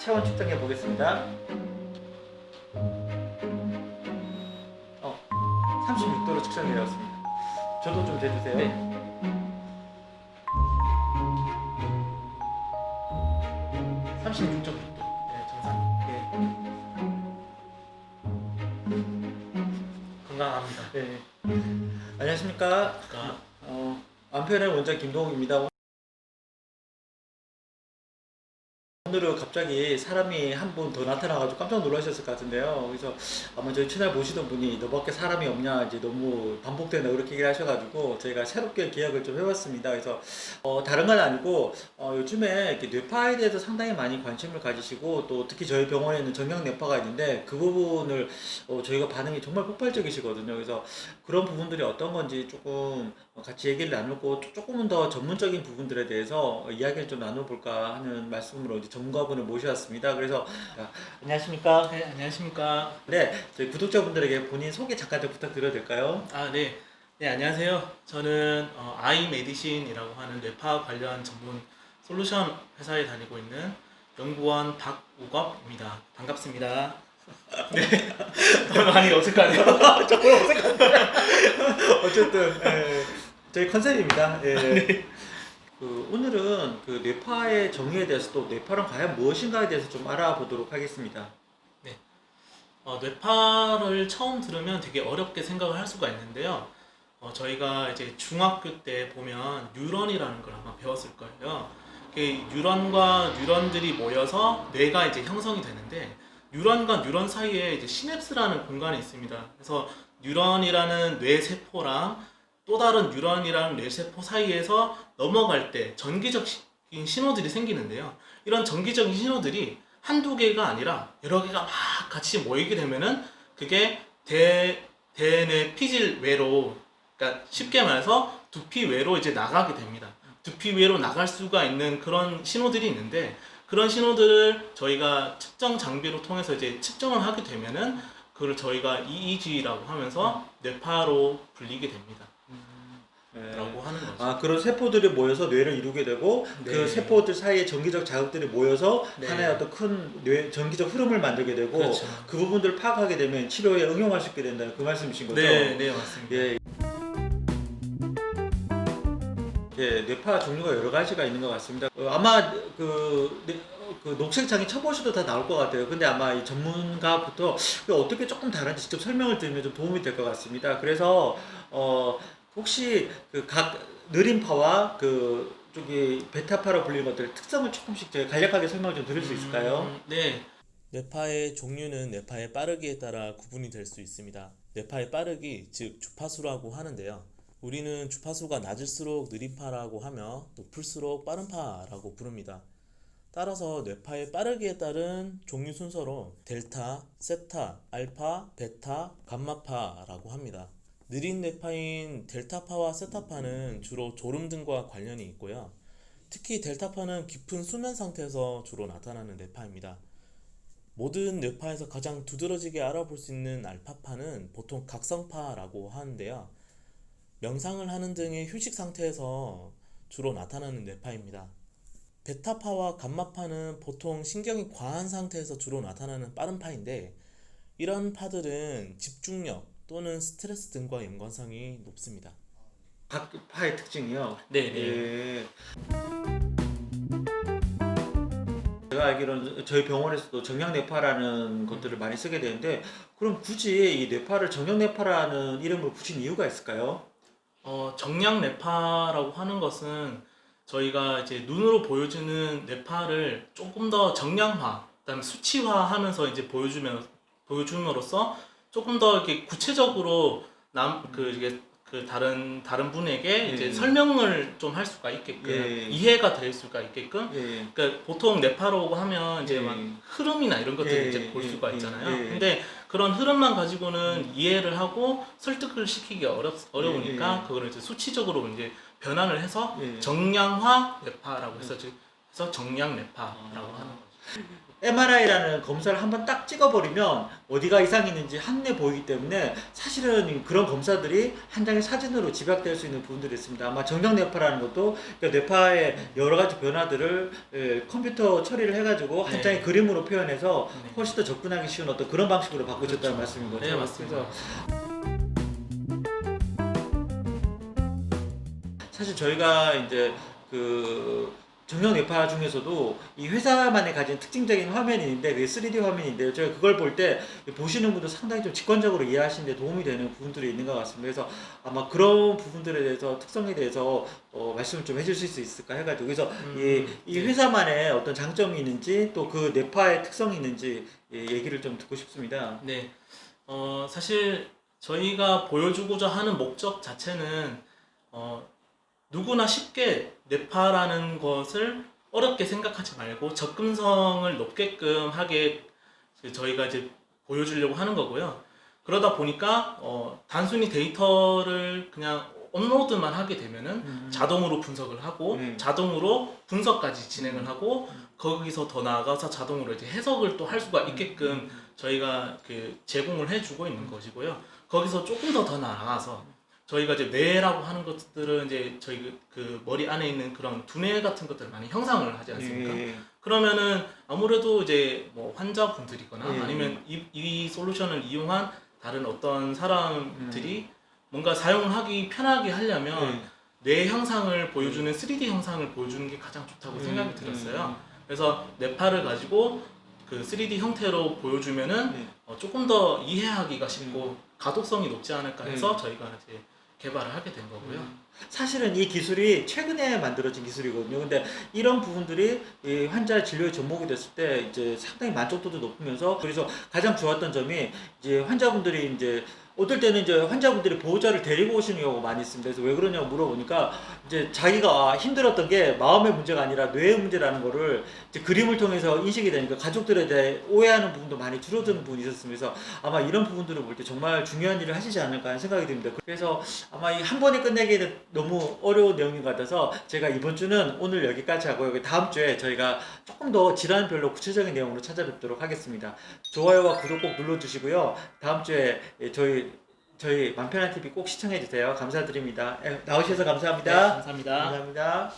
체온 측정해 보겠습니다. 36도로 측정이 되었습니다. 저도 좀 재주세요. 네. 36.6도. 네, 정상. 건강합니다. 네. 안녕하십니까. 안편의 원장 김동욱입니다. 오늘은 갑자기 사람이 한 분 더 나타나가지고 깜짝 놀라셨을 것 같은데요. 그래서 아마 저희 채널 보시던 분이 너밖에 사람이 없냐, 이제 너무 반복되나 그렇게 얘기를 하셔가지고 저희가 새롭게 기획을 좀 해봤습니다. 그래서 다른 건 아니고 요즘에 이렇게 뇌파에 대해서 상당히 많이 관심을 가지시고 또 특히 저희 병원에는 정형 뇌파가 있는데 그 부분을 저희가 반응이 정말 폭발적이시거든요. 그래서 그런 부분들이 어떤 건지 조금 같이 얘기를 나누고 조금은 더 전문적인 부분들에 대해서 이야기를 좀 나눠볼까 하는 말씀으로 이제 전문가분을 모셔왔습니다. 그래서 안녕하십니까? 네, 안녕하십니까. 네, 저희 구독자분들에게 본인 소개 잠깐 좀 부탁드려도 될까요? 네. 네, 안녕하세요. 저는 아이메디신이라고 하는 뇌파 관련 전문 솔루션 회사에 다니고 있는 연구원 박우겁입니다. 반갑습니다. 네. 많이 어색하네요. 조금 어색한데 어쨌든 저희 컨셉입니다. 예. 오늘은 그 뇌파의 정의에 대해서 또 뇌파는 과연 무엇인가에 대해서 좀 알아보도록 하겠습니다. 네. 뇌파를 처음 들으면 되게 어렵게 생각을 할 수가 있는데요. 저희가 이제 중학교 때 보면 뉴런이라는 걸 아마 배웠을 거예요. 뉴런과 뉴런들이 모여서 뇌가 이제 형성이 되는데 뉴런과 뉴런 사이에 이제 시냅스라는 공간이 있습니다. 그래서 뉴런이라는 뇌세포랑 또 다른 뉴런이랑 뇌세포 사이에서 넘어갈 때 전기적인 신호들이 생기는데요. 이런 전기적인 신호들이 한두 개가 아니라 여러 개가 막 같이 모이게 되면은 그게 대뇌 피질 외로, 그러니까 쉽게 말해서 두피 외로 이제 나가게 됩니다. 두피 외로 나갈 수가 있는 그런 신호들이 있는데 그런 신호들을 저희가 측정 장비로 통해서 이제 측정을 하게 되면은 그걸 저희가 EEG라고 하면서 뇌파로 불리게 됩니다. 라고 하는 거죠. 그런 세포들이 모여서 뇌를 이루게 되고 네. 그 세포들 사이에 전기적 자극들이 모여서 네. 하나의 어떤 큰 뇌 전기적 흐름을 만들게 되고 그렇죠. 그 부분들을 파악하게 되면 치료에 응용할 수 있게 된다는 그 말씀이신 거죠? 네, 맞습니다. 예. 예, 뇌파 종류가 여러 가지가 있는 것 같습니다. 아마 그 녹색창에 쳐보셔도 다 나올 것 같아요. 근데 아마 이 전문가부터 어떻게 조금 다른지 직접 설명을 드리면 좀 도움이 될 것 같습니다. 그래서 혹시 그 각 느림파와 그 저기 베타파로 불리는 것들 특성을 조금씩 제가 간략하게 설명을 좀 드릴 수 있을까요? 네. 뇌파의 종류는 뇌파의 빠르기에 따라 구분이 될 수 있습니다. 뇌파의 빠르기, 즉 주파수라고 하는데요. 우리는 주파수가 낮을수록 느림파라고 하며 높을수록 빠른파라고 부릅니다. 따라서 뇌파의 빠르기에 따른 종류 순서로 델타, 세타, 알파, 베타, 감마파라고 합니다. 느린 뇌파인 델타파와 세타파는 주로 졸음등과 관련이 있고요. 특히 델타파는 깊은 수면 상태에서 주로 나타나는 뇌파입니다. 모든 뇌파에서 가장 두드러지게 알아볼 수 있는 알파파는 보통 각성파라고 하는데요. 명상을 하는 등의 휴식 상태에서 주로 나타나는 뇌파입니다. 베타파와 감마파는 보통 신경이 과한 상태에서 주로 나타나는 빠른 파인데 이런 파들은 집중력 또는 스트레스 등과 연관성이 높습니다. 각 파의 특징이요? 네. 예. 제가 알기로는 저희 병원에서도 정형뇌파라는 것들을 많이 쓰게 되는데 그럼 굳이 이 뇌파를 정형뇌파라는 이름을 붙인 이유가 있을까요? 정량 뇌파라고 하는 것은 저희가 이제 눈으로 보여주는 뇌파를 조금 더 정량화, 그다음에 수치화하면서 이제 보여줌으로써 조금 더 이렇게 구체적으로 그 다른 분에게 이제 설명을 좀 할 수가 있게끔 이해가 될 수가 있게끔 그러니까 보통 뇌파라고 하면 이제 막 흐름이나 이런 것들을 이제 볼 수가 있잖아요. 근데 그런 흐름만 가지고는 이해를 하고 설득을 시키기 어려우니까 그거를 이제 수치적으로 이제 변환을 해서 정량화 뇌파라고 해서 정량 뇌파라고 하는 거죠. MRI라는 검사를 한번 딱 찍어버리면 어디가 이상이 있는지 한눈에 보이기 때문에 사실은 그런 검사들이 한 장의 사진으로 집약될 수 있는 부분들이 있습니다. 아마 정형 뇌파라는 것도 그러니까 뇌파의 여러 가지 변화들을 컴퓨터 처리를 해가지고 한 네. 장의 그림으로 표현해서 네. 훨씬 더 접근하기 쉬운 어떤 그런 방식으로 바꾸셨다는 그렇죠. 말씀인 거죠. 네, 맞습니다. 그래서 사실 저희가 이제 그 정형 뇌파 중에서도 이 회사만이 가진 특징적인 화면이 있는데 그게 3D 화면인데요. 제가 그걸 볼 때 보시는 분도 상당히 좀 직관적으로 이해하시는 데 도움이 되는 부분들이 있는 것 같습니다. 그래서 아마 그런 부분들에 대해서 특성에 대해서 말씀을 좀 해주실 수 있을까 해가지고 그래서 이 네. 회사만의 어떤 장점이 있는지 또 그 뇌파의 특성이 있는지 얘기를 좀 듣고 싶습니다. 네. 사실 저희가 보여주고자 하는 목적 자체는 누구나 쉽게 뇌파라는 것을 어렵게 생각하지 말고 접근성을 높게끔 하게 저희가 이제 보여주려고 하는 거고요. 그러다 보니까 단순히 데이터를 그냥 업로드만 하게 되면은 자동으로 분석을 하고 자동으로 분석까지 진행을 하고 거기서 더 나아가서 자동으로 이제 해석을 또 할 수가 있게끔 저희가 그 제공을 해주고 있는 것이고요. 거기서 조금 더 나아가서 저희가 이제 뇌라고 하는 것들은 이제 저희 그 머리 안에 있는 그런 두뇌 같은 것들을 많이 형상을 하지 않습니까? 그러면은 아무래도 이제 뭐 환자분들이거나 아니면 이 솔루션을 이용한 다른 어떤 사람들이 뭔가 사용하기 편하게 하려면 뇌 형상을 보여주는 3D 형상을 보여주는 게 가장 좋다고 생각이 들었어요. 그래서 뇌파를 가지고 그 3D 형태로 보여주면은 조금 더 이해하기가 쉽고 가독성이 높지 않을까 해서 저희가 이제 개발을 하게 된 거고요. 사실은 이 기술이 최근에 만들어진 기술이거든요. 근데 이런 부분들이 이 환자 진료의 접목이 됐을 때 이제 상당히 만족도도 높으면서 그래서 가장 좋았던 점이 이제 환자분들이 이제 어떨 때는 이제 환자분들이 보호자를 데리고 오시는 경우가 많이 있습니다. 그래서 왜 그러냐고 물어보니까 이제 자기가 힘들었던 게 마음의 문제가 아니라 뇌의 문제라는 거를 이제 그림을 통해서 인식이 되니까 가족들에 대해 오해하는 부분도 많이 줄어드는 부분이 있었습니다. 그래서 아마 이런 부분들을 볼 때 정말 중요한 일을 하시지 않을까 하는 생각이 듭니다. 그래서 아마 이 한 번에 끝내기에는 너무 어려운 내용인 것 같아서 제가 이번 주는 오늘 여기까지 하고요. 다음 주에 저희가 조금 더 질환별로 구체적인 내용으로 찾아뵙도록 하겠습니다. 좋아요와 구독 꼭 눌러주시고요. 다음 주에 저희 맘편한 TV 꼭 시청해주세요. 감사드립니다. 나오셔서 감사합니다. 네, 감사합니다. 감사합니다.